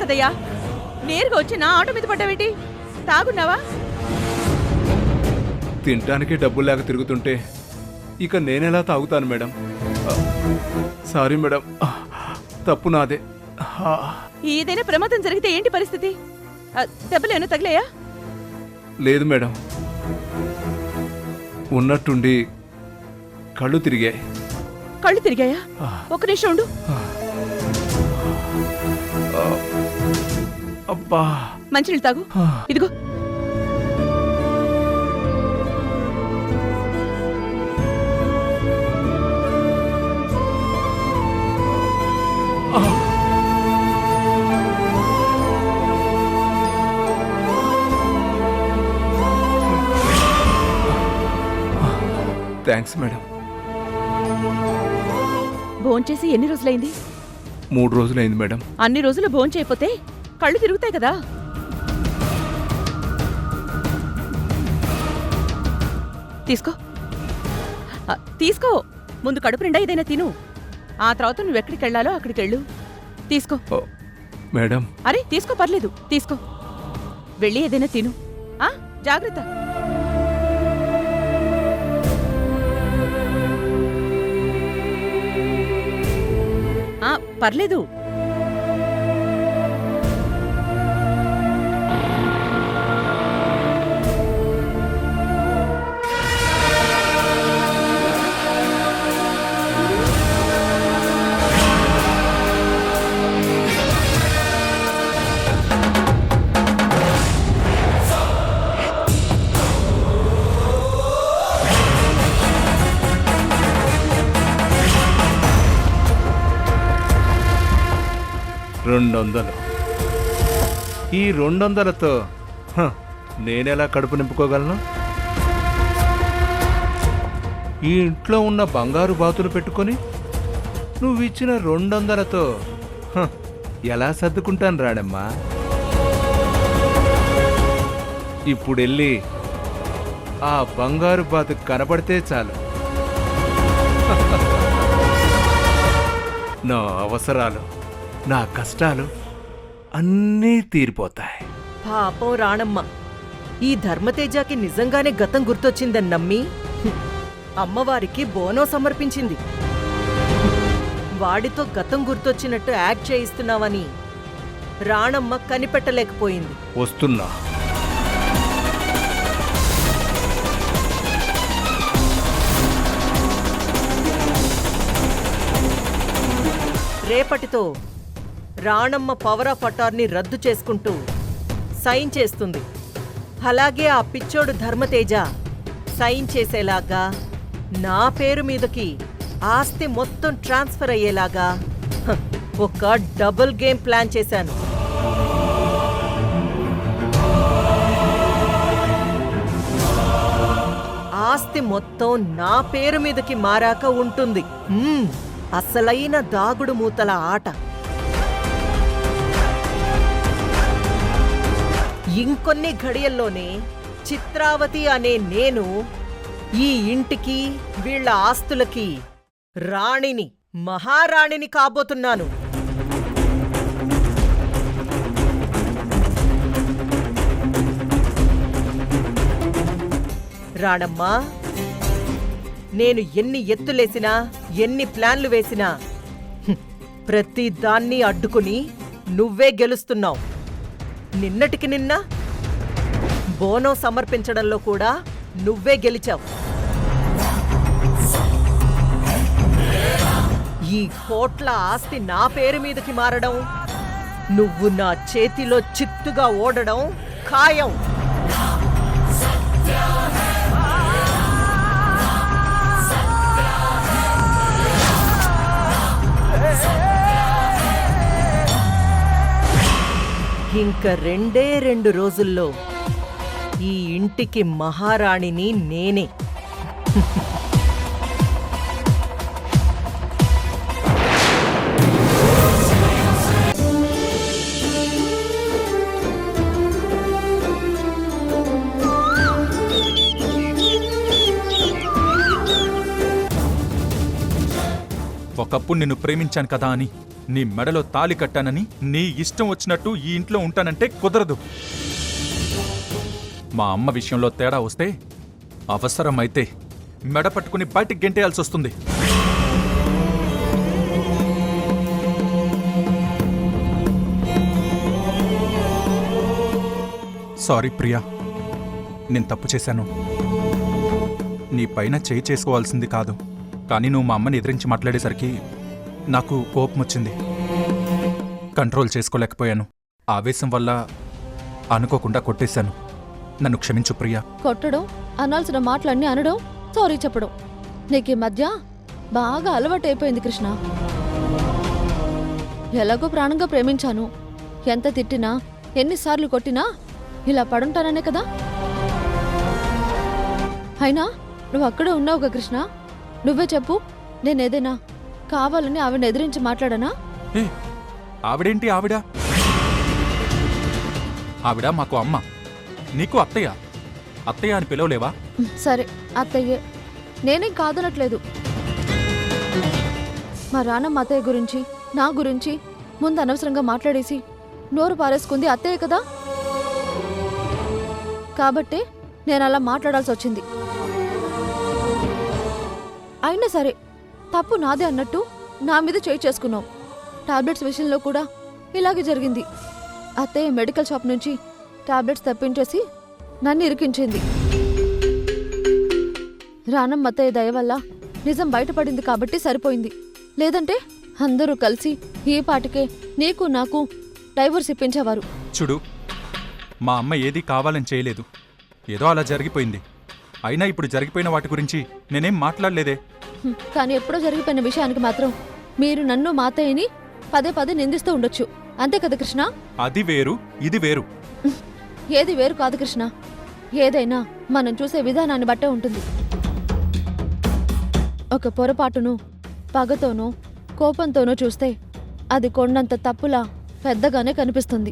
కదయ్యా, నేరుగా వచ్చి నా ఆటో మీద పడ్డావేంటి? తాగున్నావా? తినటానికి డబ్బులు లేక తిరుగుతుంటే ఇక నేనెలా తాగుతాను మేడం? సారీ మేడం, తప్పు నాదే. ఏదైనా ప్రమాదం జరిగితే ఏంటి పరిస్థితి? దెబ్బలేనా తగిలాయా? లేదు మేడం, ఉన్నట్టుండి కళ్ళు తిరిగాయి. కళ్ళు తిరిగాయా? ఒక నిమిషం ఉండు. అబ్బా, మంచినీళ్ళు తాగు. ఇదిగో. Thanks madam. భోంచేసి ఎన్ని రోజులైంది? 3 రోజులైంది మేడం. అన్ని రోజులు భోంచేయపోతే కళ్ళు తిరుగుతాయి కదా. తీసుకో, తీసుకో. ముందు కడుపు నిండా ఏదైనా తిను, ఆ తర్వాత నువ్వెక్కడికి వెళ్ళాలో అక్కడికి వెళ్ళు. తీసుకో మేడం. అరే తీసుకో, పర్లేదు, తీసుకో. వెళ్ళి ఏదైనా తిను. జాగ్రత్త. పర్లేదు. ఈ 200తో నేనెలా కడుపు నింపుకోగలను? ఈ ఇంట్లో ఉన్న బంగారు బాతులు పెట్టుకొని నువ్విచ్చిన 200తో ఎలా సర్దుకుంటాను రాడమ్మా? ఇప్పుడెళ్ళి ఆ బంగారు బాతు కనబడితే చాలు, నా అవసరాలు, నా కష్టాలు అన్నీ తీరిపోతాయి. పాపం రాణమ్మ, ఈ ధర్మతేజకి నిజంగానే గతం గుర్తొచ్చిందని నమ్మి అమ్మవారికి బోనం సమర్పించింది. వాడితో గతం గుర్తొచ్చినట్టు యాక్ట్ చేయిస్తున్నావని రాణమ్మ కనిపెట్టలేకపోయింది. వస్తున్నా. రేపటితో రాణమ్మ పవర్ ఆఫ్ అటార్నీ రద్దు చేసుకుంటూ సైన్ చేస్తుంది. అలాగే ఆ పిచ్చోడు ధర్మతేజ సైన్ చేసేలాగా నా పేరు మీదకి ఆస్తి మొత్తం ట్రాన్స్ఫర్ అయ్యేలాగా ఒక డబుల్ గేమ్ ప్లాన్ చేశాను. ఆస్తి మొత్తం నా పేరు మీదకి మారాక ఉంటుంది అసలైన దాగుడు మూతల ఆట. ఇంకొన్ని ఘడియల్లోనే చిత్రావతి అనే నేను ఈ ఇంటికి, వీళ్ల ఆస్తులకి రాణిని, మహారాణిని కాబోతున్నాను. రాణమ్మా, నేను ఎన్ని ఎత్తులేసినా, ఎన్ని ప్లాన్లు వేసినా ప్రతి దాన్ని అడ్డుకుని నువ్వే గెలుస్తున్నావు. నిన్నటికి నిన్న బోనం సమర్పించడంలో కూడా నువ్వే గెలిచావు. ఈ కోట్ల ఆస్తి నా పేరు మీదకి మారడం, నువ్వు నా చేతిలో చిత్తుగా ఓడడం ఖాయం. ఇంక 2 రోజుల్లో ఈ ఇంటికి మహారాణిని నేనే. ఒకప్పుడు నిన్ను ప్రేమించాను కదా అని నీ మెడలో తాళి కట్టానని నీ ఇష్టం వచ్చినట్టు ఈ ఇంట్లో ఉంటానంటే కుదరదు. మా అమ్మ విషయంలో తేడా వస్తే అవసరమైతే మెడ పట్టుకుని బయటికి గెంటేయాల్సి వస్తుంది. సారీ ప్రియా, నేను తప్పు చేశాను. నీ పైన చేయి చేసుకోవాల్సింది కాదు, కానీ నువ్వు మా అమ్మని ఎదిరించి మాట్లాడేసరికి నాకు కోపం వచ్చింది. కంట్రోల్ చేసుకోలేకపోయాను. ఆవేశం వల్ల అనుకోకుండా కొట్టేశాను. నన్ను క్షమించు ప్రియా. కొట్టడం, అనాల్సిన మాటలన్నీ అనడం, సారీ చెప్పడం నీకు ఈ మధ్య బాగా అలవాటైపోయింది కృష్ణ. ఎలాగో ప్రాణంగా ప్రేమించాను. ఎంత తిట్టినా, ఎన్నిసార్లు కొట్టినా ఇలా పడుంటాననే కదా. అయినా నువ్వు అక్కడే ఉన్నావుగా కృష్ణ. నువ్వే చెప్పు, నేనేదైనా కావాలని ఆవిడని ఎదిరించి మాట్లాడనా? ఏ ఆవిడేంటి ఆవిడ? ఆవిడ మాకు అమ్మ, నీకు అత్తయ్య. అత్తయ్య అని పిలవలేవా? సరే అత్తయ్యే, నేనేం కాదనట్లేదు. మా రానమ్మ అత్తయ్య గురించి, నా గురించి ముందు అనవసరంగా మాట్లాడేసి నోరు పారేసుకుంది అత్తయ్య కదా. కాబట్టే నేను అలా మాట్లాడాల్సి వచ్చింది. అయినా సరే తప్పు నాదే అన్నట్టు నా మీద చేయి చేసుకున్నావు. టాబ్లెట్స్ విషయంలో కూడా ఇలాగే జరిగింది. అత్తయ్య మెడికల్ షాప్ నుంచి టాబ్లెట్స్ తెప్పించేసి నన్ను ఇరికించింది. రానమ్మ అత్తయ్య దయ వల్ల నిజం బయటపడింది కాబట్టి సరిపోయింది. లేదంటే అందరూ కలిసి ఈ పాటికే నీకు నాకు డైవర్స్ ఇప్పించేవారు. చూడు, మా అమ్మ ఏదీ కావాలని చేయలేదు, ఏదో అలా జరిగిపోయింది. అయినా ఇప్పుడు జరిగిపోయిన వాటి గురించి నేనేం మాట్లాడలేదే. కానీ ఎప్పుడో జరిగిపోయిన విషయానికి మాత్రం మీరు నన్ను మా అత్తయ్యని పదే పదే నిందిస్తూ ఉండొచ్చు, అంతే కదా కృష్ణ? అది వేరు, ఇది వేరు. ఏది వేరు కాదు కృష్ణ. ఏదైనా మనం చూసే విధానాన్ని బట్టే ఉంటుంది. ఒక పొరపాటును పగతోనో కోపంతోనో చూస్తే అది కొండంత తప్పులా పెద్దగానే కనిపిస్తుంది.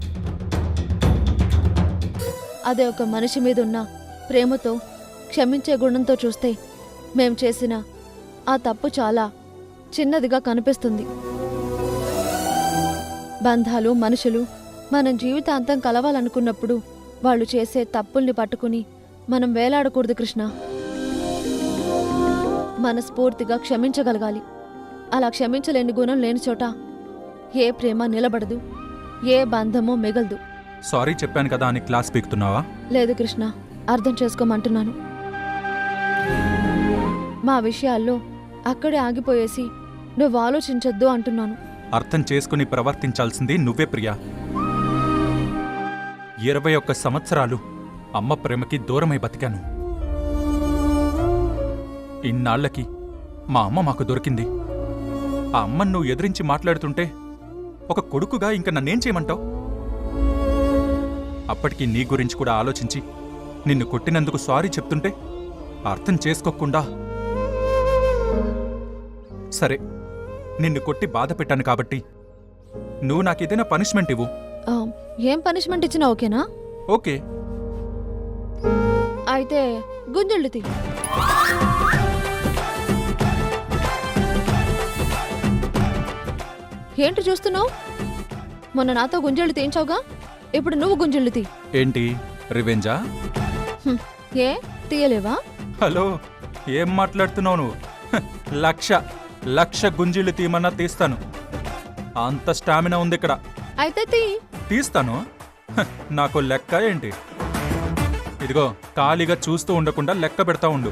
అదే ఒక మనిషి మీద ఉన్న ప్రేమతో, క్షమించే గుణంతో చూస్తే మేం చేసిన ఆ తప్పు చాలా చిన్నదిగా కనిపిస్తుంది. బంధాలు, మనుషులు మనం జీవితాంతం కలవాలనుకున్నప్పుడు వాళ్ళు చేసే తప్పుల్ని పట్టుకుని మనం వేలాడకూడదు కృష్ణ. మనస్ఫూర్తిగా క్షమించగలగాలి. అలా క్షమించలేని గుణం లేని చోట ఏ ప్రేమ నిలబడదు, ఏ బంధమో మిగలదు. సారీ చెప్పాను కదా అని క్లాస్ పీకుతున్నావా? లేదు కృష్ణ, అర్థం చేసుకోమంటున్నాను. మా విషయాల్లో అక్కడే ఆగిపోయేసి నువ్వు ఆలోచించొద్దు అంటున్నాను. అర్థం చేసుకుని ప్రవర్తించాల్సింది నువ్వే ప్రియా. 21 సంవత్సరాలు అమ్మ ప్రేమకి దూరమై బతికాను. ఇన్నాళ్లకి మా అమ్మ మాకు దొరికింది. ఆ అమ్మను నువ్వు ఎదిరించి మాట్లాడుతుంటే ఒక కొడుకుగా ఇంక నన్నేం చేయమంటావు? అప్పటికి నీ గురించి కూడా ఆలోచించి నిన్ను కొట్టినందుకు సారీ చెప్తుంటే అర్థం చేసుకోకుండా, సరే నిన్ను కొట్టి బాధ పెట్టాను కాబట్టి నువ్వు నాకేదైనా పనిష్మెంట్ ఇవ్వు. ఏం పనిష్మెంట్ ఇచ్చినా ఓకేనా? ఓకే. అయితే గుంజుళ్ళు తీ. ఏంటి చూస్తున్నావు? మొన్న నాతో గుంజళ్ళు తీయించావుగా, ఇప్పుడు నువ్వు గుంజళ్ళు తీ. ఏంటి రివెంజా? ఏ తీయలేవా? హలో, ఏం మాట్లాడుతున్నావు నువ్వు? 1,00,000 గుంజీళ్ళు తీయమన్నా తీస్తాను. అంత స్టామినా ఉంది ఇక్కడ. అయితే తీ. తీస్తాను. నాకు లెక్క ఏంటి? ఇదిగో, ఖాళీగా చూస్తూ ఉండకుండా లెక్క పెడతా ఉండు.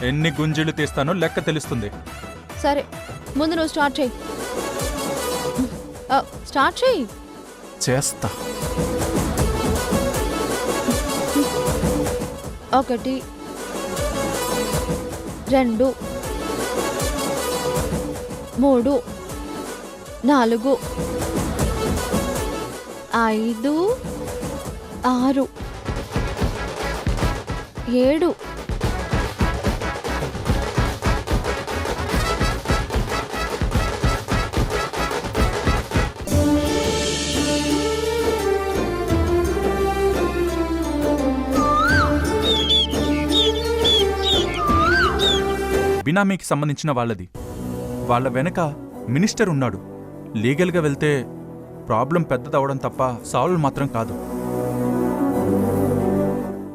ఎన్ని గుంజీళ్ళు తీస్తానో లెక్క తెలుస్తుంది. సరే, ముందు నువ్వు స్టార్ట్ చేయి. స్టార్ట్ చేయి. చేస్తా. 1 2 3 4 5 6 7 బినామీకి సంబంధించిన వాళ్ళది. వాళ్ళ వెనక మినిస్టర్ ఉన్నాడు. లీగల్గా వెళ్తే ప్రాబ్లం పెద్దదవడం తప్ప సాల్వ్ మాత్రం కాదు.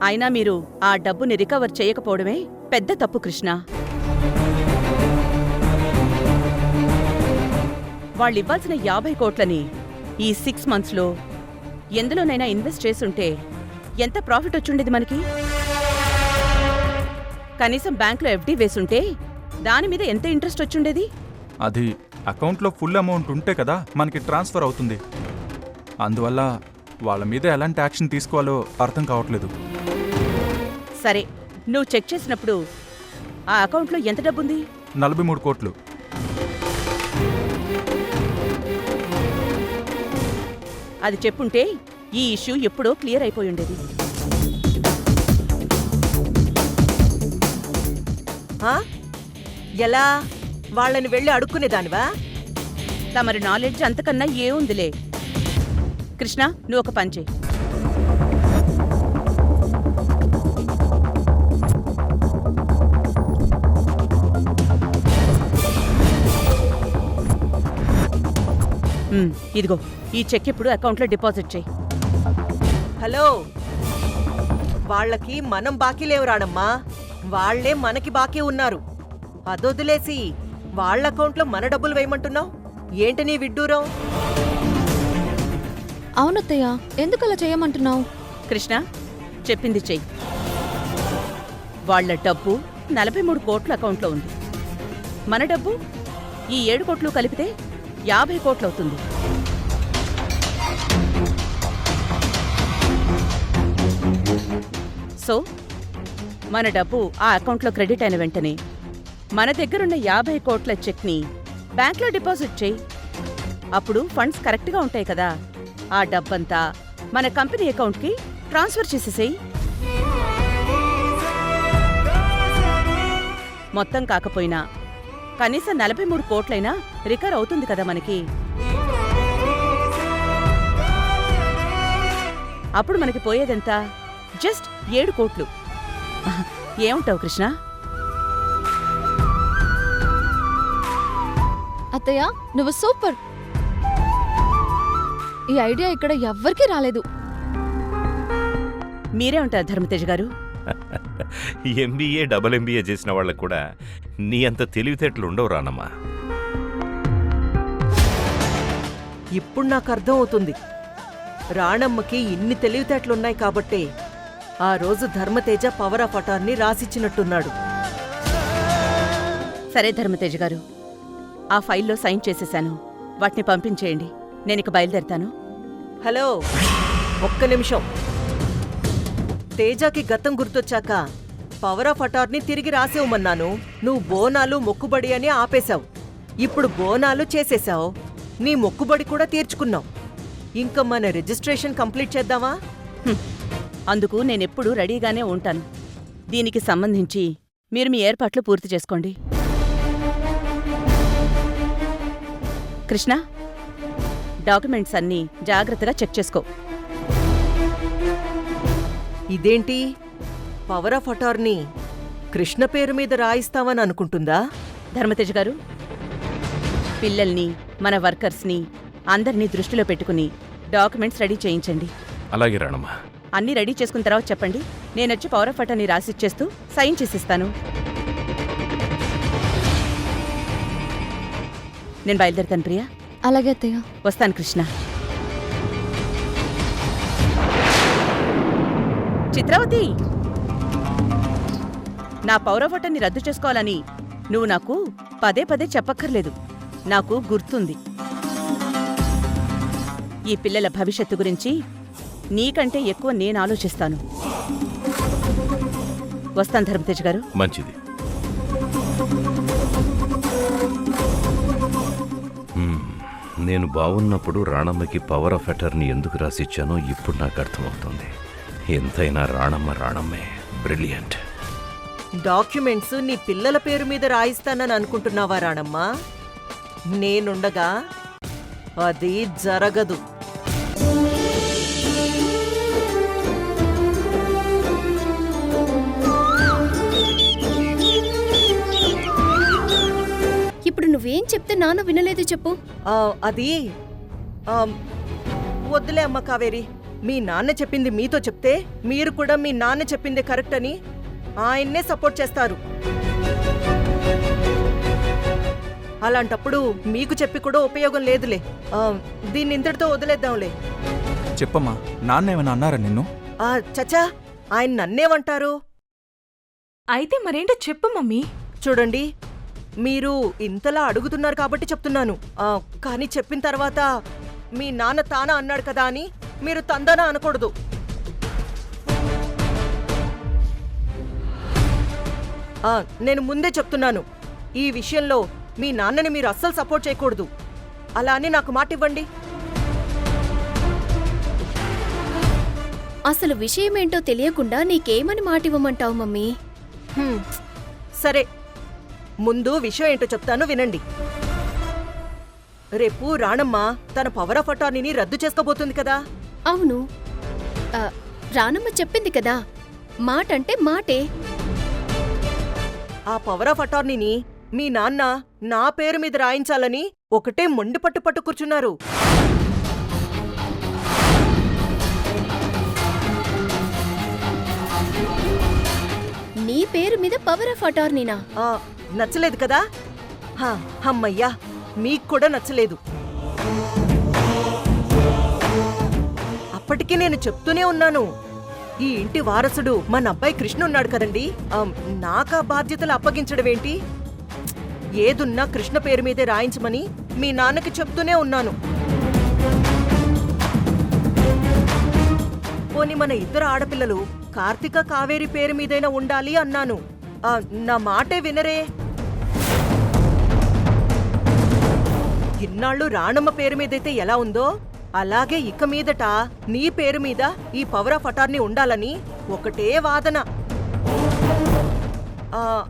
అయినా మీరు ఆ డబ్బుని రికవర్ చేయకపోవడమే పెద్ద తప్పు కృష్ణ. వాళ్ళివ్వాల్సిన 50 కోట్లని ఈ 6 మంత్స్లో ఎందులోనైనా ఇన్వెస్ట్ చేసుంటే ఎంత ప్రాఫిట్ వచ్చుండేది మనకి? కనీసం బ్యాంకులో ఎఫ్డీ వేసుంటే దాని మీద ఎంత ఇంట్రెస్ట్ వచ్చుండేది? అది అకౌంట్లో ఫుల్ అమౌంట్ ఉంటే కదా మనకి ట్రాన్స్ఫర్ అవుతుంది. అందువల్ల వాళ్ళ మీద ఎలాంటి యాక్షన్ తీసుకోవాలో అర్థం కావట్లేదు. సరే, నువ్వు చెక్ చేసినప్పుడు ఆ అకౌంట్లో ఎంత డబ్బుంది? 43 కోట్లు. అది చెప్పుంటే ఈ ఇష్యూ ఎప్పుడో క్లియర్ అయిపోయి ఉండేది. ఆ? ఎలా? వాళ్ళని వెళ్ళి అడుక్కునేదానివా? తమరి నాలెడ్జ్ అంతకన్నా ఏముందిలే. కృష్ణ, నువ్వు ఒక పని చెయ్. ఇదిగో ఈ చెక్ ఇప్పుడు అకౌంట్లో డిపాజిట్ చెయ్యి. హలో, వాళ్ళకి మనం బాకీ లేవు రాణమ్మా. వాళ్లే మనకి బాకీ ఉన్నారు. అదొదిలేసి వాళ్ళ అకౌంట్లో మన డబ్బులు వేయమంటున్నావు ఏంటి నీ విడ్డూరం? అవునత్తయ్య, ఎందుకు అలా చేయమంటున్నావు? కృష్ణ, చెప్పింది చెయ్యి. వాళ్ళ డబ్బు 43 కోట్ల అకౌంట్లో ఉంది. మన డబ్బు ఈ 7 కోట్లు కలిపితే 50 కోట్లు అవుతుంది. సో మన డబ్బు ఆ అకౌంట్లో క్రెడిట్ అయిన వెంటనే మన దగ్గరున్న 50 కోట్ల చెక్ని బ్యాంక్లో డిపాజిట్ చేయి. అప్పుడు ఫండ్స్ కరెక్ట్గా ఉంటాయి కదా. ఆ డబ్బంతా మన కంపెనీ అకౌంట్కి ట్రాన్స్ఫర్ చేసేసేయి. మొత్తం కాకపోయినా కనీసం 43 కోట్లైనా రికవర్ అవుతుంది కదా మనకి. అప్పుడు మనకి పోయేదెంత? జస్ట్ 7 కోట్లు. ఏమంటావు కృష్ణ? అత్తయ్య, నువ్వు సూపర్. ఈ ఐడియా ఇక్కడ ఎవ్వరికీ రాలేదు. మీరే ఉంటారు ధర్మతేజ్ గారు. ఎంబీఏ డబుల్ ఎంబీఏ చేసిన వాళ్ళకు కూడా నీ అంత తెలివితేటలు ఉండవు రానమ్మా. ఇప్పుడు నాకు అర్థం అవుతుంది. రాణమ్మకి ఇన్ని తెలివితేటలున్నాయి కాబట్టే ఆ రోజు ధర్మతేజ పవర్ ఆఫ్ అటార్నీ రాసిచ్చినట్టున్నాడు. సరే ధర్మతేజ్ గారు, ఆ ఫైల్లో సైన్ చేసేశాను. వాటిని పంపించేయండి. నేనిక బయలుదేరతాను. హలో, ఒక్క నిమిషం. తేజకి గతం గుర్తొచ్చాక పవర్ ఆఫ్ అటార్నీ తిరిగి రాసేవమన్నాను. నువ్వు బోనాలు మొక్కుబడి అని ఆపేశావు. ఇప్పుడు బోనాలు చేసేశావు. నీ మొక్కుబడి కూడా తీర్చుకున్నావు. ఇంకా మన రిజిస్ట్రేషన్ కంప్లీట్ చేద్దామా? అందుకు నేనెప్పుడూ రెడీగానే ఉంటాను. దీనికి సంబంధించి మీరు మీ ఏర్పాట్లు పూర్తి చేసుకోండి. కృష్ణ, డాక్యుమెంట్స్ అన్నీ జాగ్రత్తగా చెక్ చేసుకో. ఇదేంటి, పవర్ ఆఫ్ అటార్నీ కృష్ణ పేరు మీద రాయిస్తామని అనుకుంటుందా? ధర్మతేజ్ గారు, పిల్లల్ని, మన వర్కర్స్ని అందరినీ దృష్టిలో పెట్టుకుని డాక్యుమెంట్స్ రెడీ చేయించండి. అలాగే రానమ్మా. అన్నీ రెడీ చేసుకున్న తర్వాత చెప్పండి. నేనొచ్చి పవర్ ఆఫ్ అటార్నీ రాసిచ్చేస్తూ సైన్ చేసిస్తాను. నేను బయలుదేరుతాను ప్రియా. అలాగే అత్తయ్య. వస్తాను కృష్ణ. చిత్రావతి, నా పవర్ ఆఫ్ అటార్నీ రద్దు చేసుకోవాలని నువ్వు నాకు పదే పదే చెప్పక్కర్లేదు. నాకు గుర్తుంది. ఈ పిల్లల భవిష్యత్తు గురించి నీకంటే ఎక్కువ నేను ఆలోచిస్తాను. వస్తాను ధర్మతేజ్ గారు. మంచిది. నేను బాగున్నప్పుడు రాణమ్మకి పవర్ ఆఫ్ అటార్నీ ఎందుకు రాసిచ్చానో ఇప్పుడు నాకు అర్థమవుతుంది. ఎంతైనా రాణమ్మే బ్రిలియంట్. డాక్యుమెంట్స్ నీ పిల్లల పేరు మీద రాయిస్తానని అనుకుంటున్నావా రాణమ్మా? నేనుండగా అది జరగదు. ఇప్పుడు నువ్వేం చెప్తే నాన్న వినలేదు చెప్పు. అది ఆ, వద్దులే అమ్మ కావేరి. మీ నాన్న చెప్పింది మీతో చెప్తే మీరు కూడా మీ నాన్న చెప్పింది కరెక్ట్ అని ఆయన్నే సపోర్ట్ చేస్తారు. అలాంటప్పుడు మీకు చెప్పి కూడా ఉపయోగం లేదులే. దీన్ని ఇంతటితో వదిలేద్దాంలే. చెప్పమ్మా, నాన్న ఏమైనా అన్నారా నిన్ను? చచ్చా, ఆయన నన్నేమంటారు? అయితే మరేంటో చెప్పు మమ్మీ. చూడండి, మీరు ఇంతలా అడుగుతున్నారు కాబట్టి చెప్తున్నాను. కానీ చెప్పిన తర్వాత మీ నాన్న తానా అన్నాడు కదా అని మీరు తందనా అనకూడదు. నేను ముందే చెప్తున్నాను, ఈ విషయంలో మీ నాన్నని మీరు అస్సలు సపోర్ట్ చేయకూడదు. అలా అని నాకు మాట ఇవ్వండి. అసలు విషయమేంటో తెలియకుండా నీకేమని మాటివ్వమంటావు మమ్మీ? సరే, ముందు విషయం ఏంటో చెప్తాను వినండి. రేపు రాణమ్మ తన పవర్ ఆఫ్ అటార్నీని రద్దు చేసుకోబోతుంది కదా. అవును, రానమ్మ చెప్పింది కదా, మాటంటే మాటే. ఆ పవర్ ఆఫ్ అటార్నీని మీ నాన్న నా పేరు మీద రాయించాలని ఒకటే మొండి పట్టు కూర్చున్నారు. నీ పేరు మీద పవర్ ఆఫ్ అటార్నీనా? నచ్చలేదు కదా? అమ్మయ్యా, మీకు కూడా నచ్చలేదు. అప్పటికీ నేను చెప్తూనే ఉన్నాను, ఈ ఇంటి వారసుడు మన అబ్బాయి కృష్ణ ఉన్నాడు కదండి, నాకా బాధ్యతలు అప్పగించడమేంటి? ఏదున్నా కృష్ణ పేరు మీదే రాయించమని మీ నాన్నకి చెప్తూనే ఉన్నాను. పోనీ మన ఇద్దరు ఆడపిల్లలు కార్తిక కావేరి పేరు మీదైనా ఉండాలి అన్నాను. నా మాటే వినరే. ఇన్నాళ్ళు రాణమ్మ పేరు మీదైతే ఎలా ఉందో అలాగే ఇక మీదట నీ పేరు మీద ఈ పవర్ ఆఫ్ అటార్నీ ఉండాలని ఒకటే వాదన.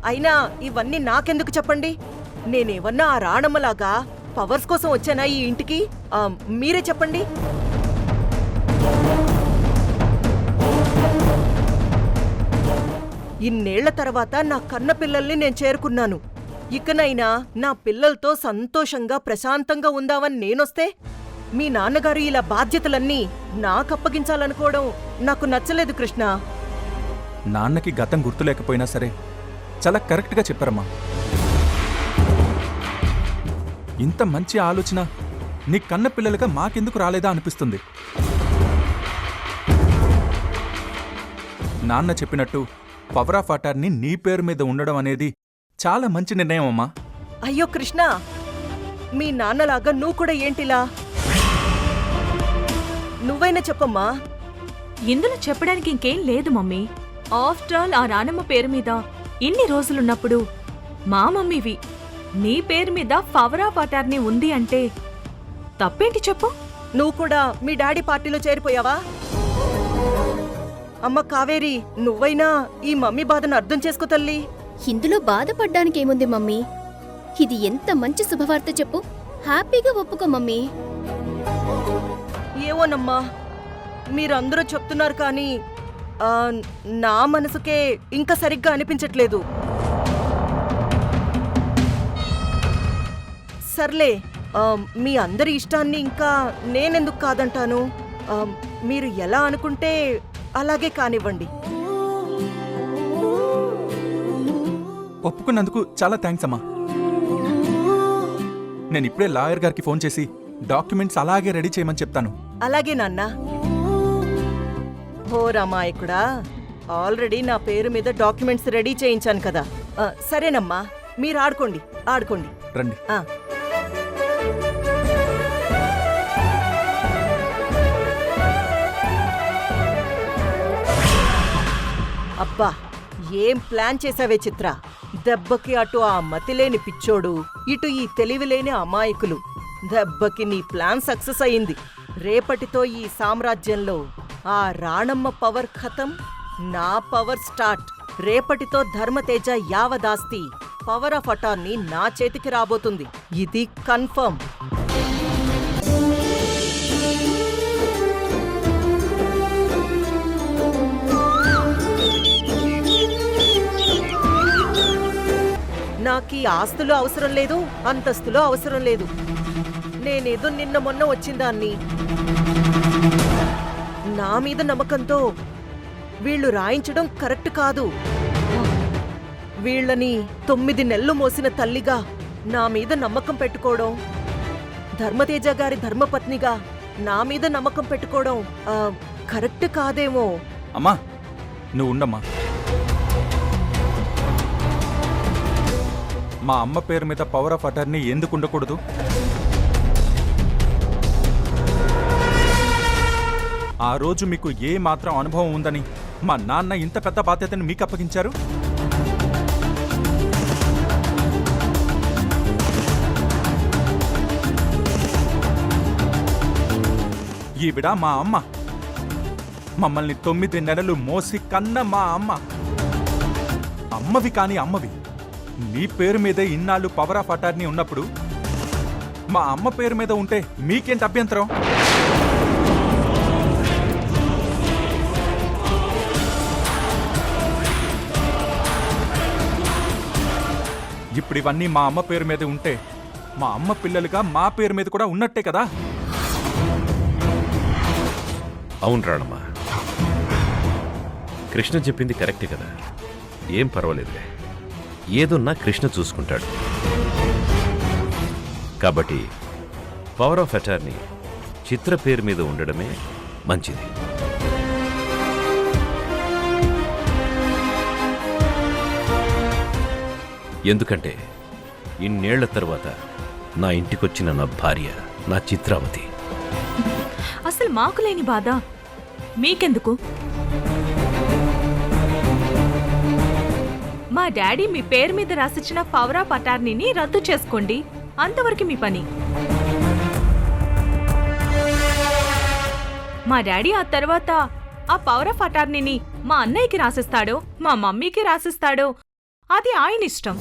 అయినా ఇవన్నీ నాకెందుకు చెప్పండి? నేనేమన్నా ఆ రాణమ్మలాగా పవర్స్ కోసం వచ్చానా ఈ ఇంటికి? మీరే చెప్పండి. ఇన్నేళ్ల తర్వాత నా కన్న పిల్లల్ని నేను చేరుకున్నాను. ఇకనైనా నా పిల్లలతో సంతోషంగా ప్రశాంతంగా ఉందామని నేనొస్తే మీ నాన్నగారు ఇలా బాధ్యతలన్నీ నాకప్పగించాలనుకోవడం నాకు నచ్చలేదు కృష్ణ. నాన్నకి గతం గుర్తులేకపోయినా సరే చాలా కరెక్ట్గా చెప్పారమ్మా. ఇంత మంచి ఆలోచన నీ కన్న పిల్లలుగా మాకెందుకు రాలేదా అనిపిస్తుంది. నాన్న చెప్పినట్టు పవర్ ఆఫ్ అటార్నీ నీ పేరు మీద ఉండడం అనేది చాలా మంచి నిర్ణయం అమ్మా. అయ్యో కృష్ణ, మీ నాన్నలాగా నువ్వు కూడా ఏంటిలా? నువ్వైనా చెప్పమ్మా. ఇందులో చెప్పడానికి ఇంకేం లేదు మమ్మీ. ఆఫ్టర్ ఆల్ ఆ రానమ్మ పేరు మీద ఇన్ని రోజులున్నప్పుడు మా మమ్మీవి నీ పేరు మీద పవర్ ఆఫ్ అటార్నీ ఉంది అంటే తప్పేంటి చెప్పు? నువ్వు కూడా మీ డాడీ పార్టీలో చేరిపోయావా? అమ్మ కావేరి, నువ్వైనా ఈ మమ్మీ బాధను అర్థం చేసుకో తల్లి. ఇందులో బాధపడ్డానికేముంది మమ్మీ? ఇది ఎంత మంచి శుభవార్త చెప్పు. హ్యాపీగా ఒప్పుకో మమ్మీ. ఏవోనమ్మా, మీరందరూ చెప్తున్నారు కానీ నా మనసుకే ఇంకా సరిగ్గా అనిపించట్లేదు. సర్లే, మీ అందరి ఇష్టాన్ని ఇంకా నేనెందుకు కాదంటాను. మీరు ఎలా అనుకుంటే అలాగే కానివ్వండి. ఒప్పుకున్నందుకు చాలా థ్యాంక్స్ అమ్మా. నేను ఇప్పుడే లాయర్ గారికి ఫోన్ చేసి డాక్యుమెంట్స్ అలాగే రెడీ చేయమని చెప్తాను. అలాగే నాన్న. ఓ రామాయకుడా, ఆల్రెడీ నా పేరు మీద డాక్యుమెంట్స్ రెడీ చేయించాను కదా. సరేనమ్మా, మీరు ఆడుకోండి. రండి. అబ్బా, ఏం ప్లాన్ చేసావే చిత్ర. దెబ్బకి అటు ఆ మతిలేని పిచ్చోడు, ఇటు ఈ తెలివిలేని అమాయకులు. దెబ్బకి నీ ప్లాన్ సక్సెస్ అయింది. రేపటితో ఈ సామ్రాజ్యంలో ఆ రాణమ్మ పవర్ ఖతం, నా పవర్ స్టార్ట్. రేపటితో ధర్మతేజ యావదాస్తి పవర్ ఆఫ్ అటార్నీ నా చేతికి రాబోతుంది. ఇది కన్ఫర్మ్. నా నాకు ఈ ఆస్తులు అవసరం లేదు, అంతస్తులు అవసరం లేదు. నేనేదో నిన్న మొన్న వచ్చిందాన్ని. నా మీద నమ్మకంతో వీళ్ళు రాయించడం కరెక్ట్ కాదు. వీళ్ళని 9 నెలలు మోసిన తల్లిగా నా మీద నమ్మకం పెట్టుకోవడం, ధర్మతేజ గారి ధర్మపత్నిగా నా మీద నమ్మకం పెట్టుకోవడం కరెక్ట్ కాదేమో. అమ్మా నువ్వు ఉండమ్మా. మా అమ్మ పేరు మీద పవర్ ఆఫ్ అటార్నీ ఎందుకు ఉండకూడదు? ఆ రోజు మీకు ఏ మాత్రం అనుభవం ఉందని మా నాన్న ఇంత పెద్ద బాధ్యతను మీకు అప్పగించారు? ఈవిడ మా అమ్మ. మమ్మల్ని 9 నెలలు మోసి కన్న మా అమ్మ. అమ్మవి కాని అమ్మవి. నీ పేరు మీదే ఇన్నాళ్ళు పవర్ ఆఫ్ అటార్నీ ఉన్నప్పుడు మా అమ్మ పేరు మీద ఉంటే మీకేంటి అభ్యంతరం? ఇప్పుడు ఇవన్నీ మా అమ్మ పేరు మీద ఉంటే మా అమ్మ పిల్లలుగా మా పేరు మీద కూడా ఉన్నట్టే కదా? అవును రాణమ్మ, కృష్ణ చెప్పింది కరెక్టే కదా. ఏం పర్వాలేదులే, ఏదున్నా కృష్ణ చూసుకుంటాడు. కాబట్టి పవర్ ఆఫ్ అటార్నీ చిత్ర పేరు మీద ఉండడమే మంచిది. ఎందుకంటే ఇన్నేళ్ల తర్వాత నా ఇంటికొచ్చిన నా భార్య నా చిత్రావతి. అసలు మాకు లేని బాధ మీకెందుకు? మా డాడీ మీ పేరు మీద రాసిచ్చిన పవర్ ఆఫ్ అటార్నీని రద్దు చేసుకోండి, అంతవరకు మీ పని. మా డాడీ ఆ తర్వాత ఆ పవర్ ఆఫ్ అటార్నీని మా అన్నయ్యకి రాసిస్తాడో మా మమ్మీకి రాసిస్తాడో అది ఆయన ఇష్టం.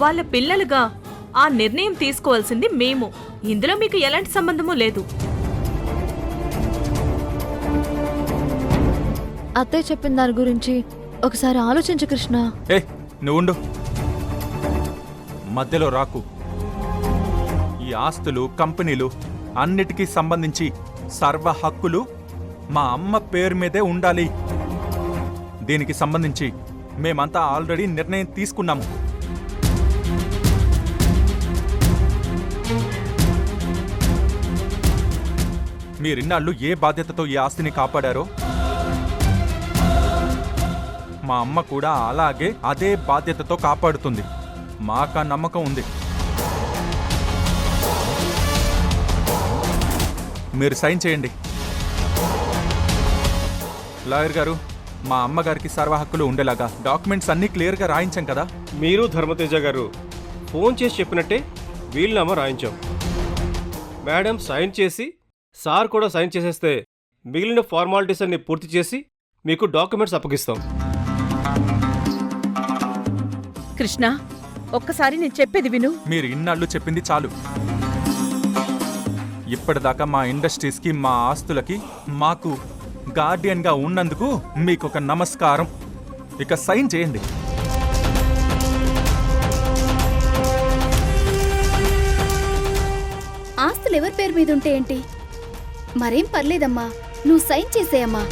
వాళ్ళ పిల్లలుగా ఆ నిర్ణయం తీసుకోవాల్సింది మేము. ఇందులో మీకు ఎలాంటి సంబంధమూ లేదు. అత్తయ్య చెప్పిన దాని గురించి ఒకసారి ఆలోచించు కృష్ణ. ఏ నువ్వుండు, మధ్యలో రాకు. ఈ ఆస్తులు కంపెనీలు అన్నిటికీ సంబంధించి సర్వ హక్కులు మా అమ్మ పేరు మీదే ఉండాలి. దీనికి సంబంధించి మేమంతా ఆల్రెడీ నిర్ణయం తీసుకున్నాము. మీరిన్నాళ్ళు ఏ బాధ్యతతో ఈ ఆస్తిని కాపాడారో మా అమ్మ కూడా అలాగే అదే బాధ్యతతో కాపాడుతుంది. మాకా నమ్మకం ఉంది. మీరు సైన్ చేయండి. లాయర్ గారు, మా అమ్మగారికి సర్వ హక్కులు ఉండేలాగా డాక్యుమెంట్స్ అన్నీ క్లియర్గా రాయించాం కదా? మీరు ధర్మతేజ గారు ఫోన్ చేసి చెప్పినట్టే వీలునామా రాయించాం. మేడం సైన్ చేసి సార్ కూడా సైన్ చేసేస్తే మిగిలిన ఫార్మాలిటీస్ అన్ని పూర్తి చేసి మీకు డాక్యుమెంట్స్ అప్పగిస్తాం. కృష్ణ, ఒక్కసారి నేను చెప్పేది విను. మీరు ఇన్నాళ్ళు చెప్పింది చాలు. ఇప్పటిదాకా మా ఇండస్ట్రీస్కి, మా ఆస్తులకి, మాకు గార్డియన్గా ఉన్నందుకు మీకు ఒక నమస్కారం. ఇక సైన్ చేయండి. ఆస్తులు ఎవరి పేరు మీద ఉంటే ఏంటి? మరేం పర్లేదమ్మా, నువ్వు సైన్ చేసేయమ్మా.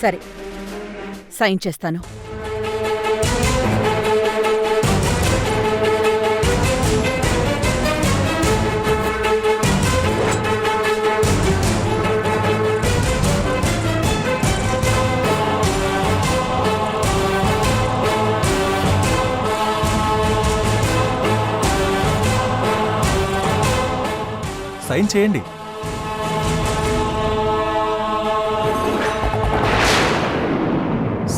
సరే, సైన్ చేస్తాను. సైన్ చేయండి.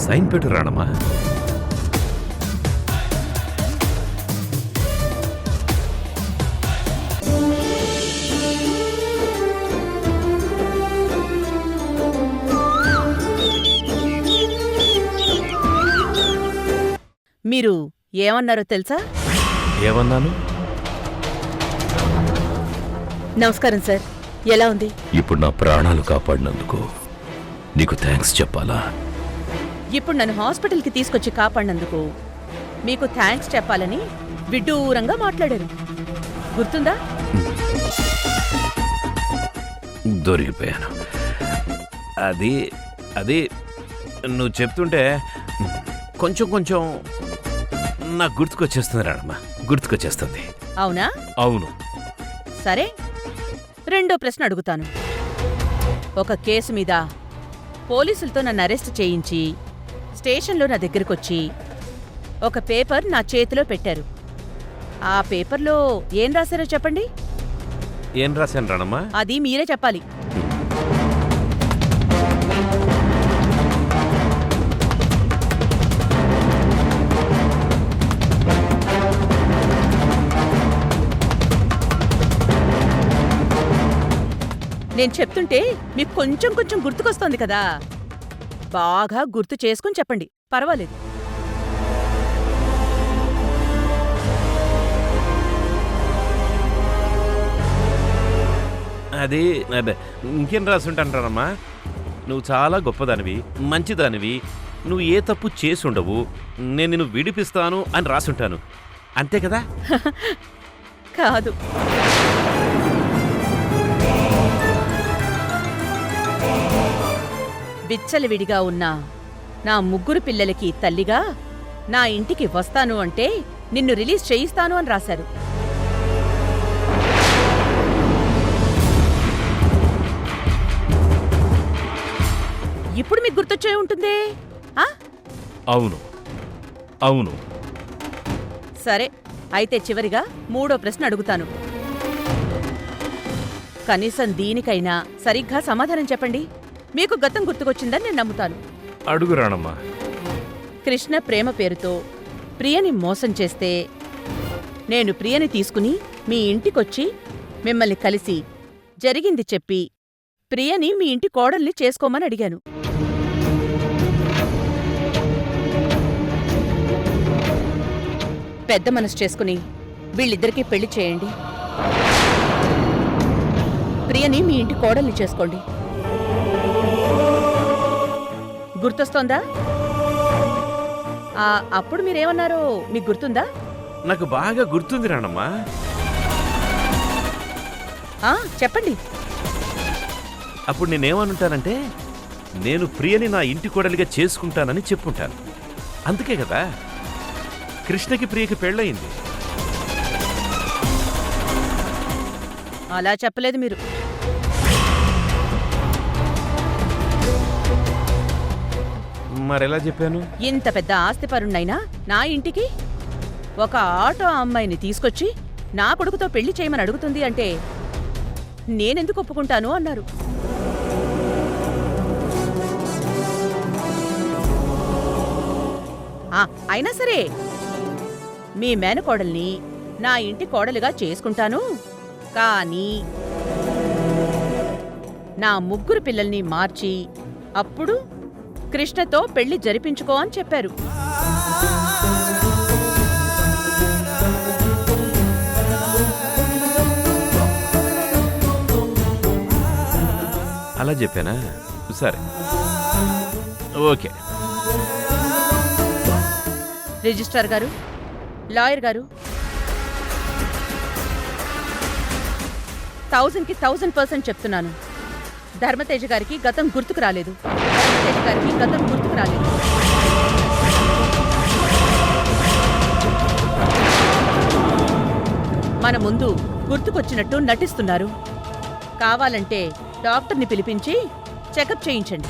సైన్ పెట్టు రాణమ్మా. మీరు ఏమన్నారో తెలుసా? ఏమన్నాను? నమస్కారం సార్, ఎలా ఉంది? ఇప్పుడు నా ప్రాణాలు కాపాడినందుకు నీకు థ్యాంక్స్ చెప్పాలా? ఇప్పుడు నన్ను హాస్పిటల్కి తీసుకొచ్చి కాపాడినందుకు మీకు థ్యాంక్స్ చెప్పాలని విడ్డూరంగా మాట్లాడారు. గుర్తుందా? దొరికిపోయాను. అది అది నువ్వు చెప్తుంటే కొంచెం కొంచెం నాకు గుర్తుకొచ్చేస్తుంది రాడమ్మా, గుర్తుకొచ్చేస్తుంది. అవునా? అవును. సరే, రెండో ప్రశ్న అడుగుతాను. ఒక కేసు మీద పోలీసులతో నన్ను అరెస్ట్ చేయించి స్టేషన్లో నా దగ్గరకొచ్చి ఒక పేపర్ నా చేతిలో పెట్టారు. ఆ పేపర్లో ఏం రాశారో చెప్పండి. ఏం రాశాను రాడమ్మా? అది మీరే చెప్పాలి. నేను చెప్తుంటే మీకు కొంచెం కొంచెం గుర్తుకొస్తోంది కదా, బాగా గుర్తు చేసుకుని చెప్పండి, పర్వాలేదు. అది అదే ఇంకేం రాసుంటాను రానమ్మా, నువ్వు చాలా గొప్పదానివి, మంచిదానివి, నువ్వు ఏ తప్పు చేసి ఉండవు, నేను నిన్ను విడిపిస్తాను అని రాసుంటాను, అంతే కదా? కాదు, విచ్చలవిడిగా ఉన్న నా ముగ్గురు పిల్లలకి తల్లిగా నా ఇంటికి వస్తాను అంటే నిన్ను రిలీజ్ చేయిస్తాను అని రాశారు. ఇప్పుడు మీకు గుర్తొచ్చే ఉంటుందే. అవును అవును. సరే, అయితే చివరిగా మూడో ప్రశ్న అడుగుతాను. కనీసం దీనికైనా సరిగ్గా సమాధానం చెప్పండి. మీకు గతం గుర్తుకొచ్చిందని నేను నమ్ముతాను. అడుగు రాణమ్మా. కృష్ణ ప్రేమ పేరుతో ప్రియని మోసం చేస్తే నేను ప్రియని తీసుకుని మీ ఇంటికొచ్చి మిమ్మల్ని కలిసి జరిగింది చెప్పి ప్రియని మీ ఇంటి కోడల్ని చేసుకోమని అడిగాను. పెద్ద మనసు చేసుకుని వీళ్ళిద్దరికీ పెళ్లి చేయండి. ప్రియని మీ ఇంటి కోడల్ని చేసుకోండి. గుర్తొస్తోందా? అప్పుడు మీరేమన్నారో మీకు గుర్తుందా? నాకు బాగా గుర్తుంది రాణమ్మా. చెప్పండి. అప్పుడు నేనేమనుంటానంటే, నేను ప్రియని నా ఇంటి కోడలిగా చేసుకుంటానని చెప్పుంటాను. అందుకే కదా కృష్ణకి ప్రియకి పెళ్ళయింది. అలా చెప్పలేదు మీరు. మరెలా చెప్పాను? ఇంత పెద్ద ఆస్తిపరుణ్ణైనా నా ఇంటికి ఒక ఆటో అమ్మాయిని తీసుకొచ్చి నా కొడుకుతో పెళ్లి చేయమని అడుగుతుంది అంటే నేనెందుకు ఒప్పుకుంటాను అన్నారు. అయినా సరే మీ మేనకోడల్ని నా ఇంటి కోడలుగా చేసుకుంటాను, కానీ నా ముగ్గురు పిల్లల్ని మార్చి అప్పుడు కృష్ణతో పెళ్లి జరిపించుకో అని చెప్పారు. అలా చెప్పానా? సరే, ఓకే. రిజిస్ట్రార్ గారు, లాయర్ గారు, 1000కి 1000% చెప్తున్నాను. ధర్మతేజ గారికి గతం గుర్తుకు రాలేదు. మన ముందు గుర్తుకొచ్చినట్టు నటిస్తున్నారు. కావాలంటే డాక్టర్ని పిలిపించి చెకప్ చేయించండి.